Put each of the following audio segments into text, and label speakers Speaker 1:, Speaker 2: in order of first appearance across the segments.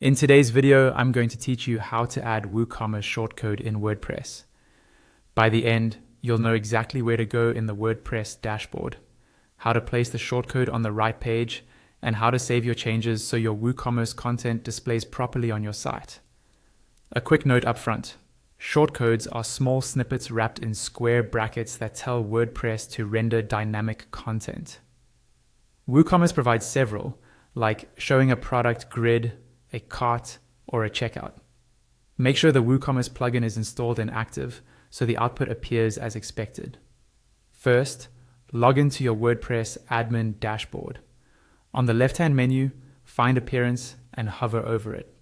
Speaker 1: In today's video, I'm going to teach you how to add WooCommerce shortcode in WordPress. By the end, you'll know exactly where to go in the WordPress dashboard, how to place the shortcode on the right page, and how to save your changes so your WooCommerce content displays properly on your site. A quick note up front. Shortcodes are small snippets wrapped in square brackets that tell WordPress to render dynamic content. WooCommerce provides several, like showing a product grid, a cart, or a checkout. Make sure the WooCommerce plugin is installed and active so the output appears as expected. First, log into your WordPress admin dashboard. On the left-hand menu, find Appearance and hover over it.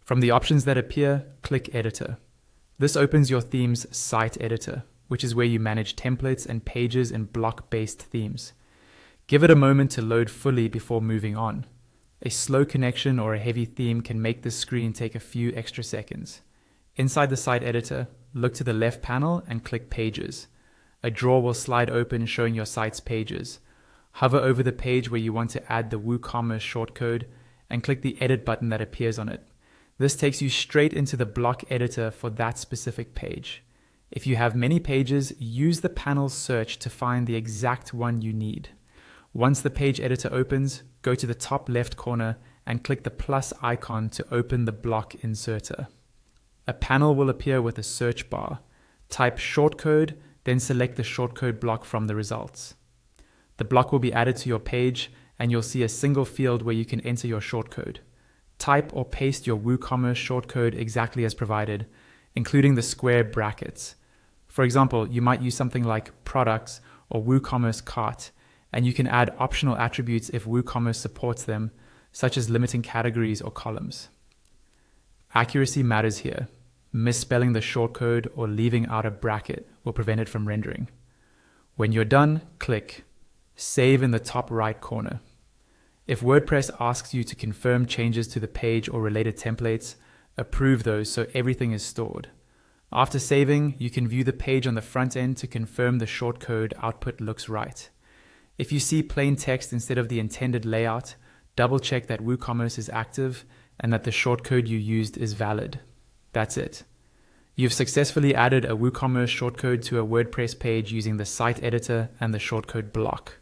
Speaker 1: From the options that appear, click Editor. This opens your theme's site editor, which is where you manage templates and pages in block-based themes. Give it a moment to load fully before moving on. A slow connection or a heavy theme can make this screen take a few extra seconds. Inside the site editor, look to the left panel and click Pages. A drawer will slide open showing your site's pages. Hover over the page where you want to add the WooCommerce shortcode and click the Edit button that appears on it. This takes you straight into the block editor for that specific page. If you have many pages, use the panel search to find the exact one you need. Once the page editor opens, go to the top left corner and click the plus icon to open the block inserter. A panel will appear with a search bar. Type shortcode, then select the shortcode block from the results. The block will be added to your page and you'll see a single field where you can enter your shortcode. Type or paste your WooCommerce shortcode exactly as provided, including the square brackets. For example, you might use something like products or WooCommerce cart, and you can add optional attributes if WooCommerce supports them, such as limiting categories or columns. Accuracy matters here. Misspelling the shortcode or leaving out a bracket will prevent it from rendering. When you're done, click Save in the top right corner. If WordPress asks you to confirm changes to the page or related templates, approve those so everything is stored. After saving, you can view the page on the front end to confirm the shortcode output looks right. If you see plain text instead of the intended layout, double check that WooCommerce is active and that the shortcode you used is valid. That's it. You've successfully added a WooCommerce shortcode to a WordPress page using the site editor and the shortcode block.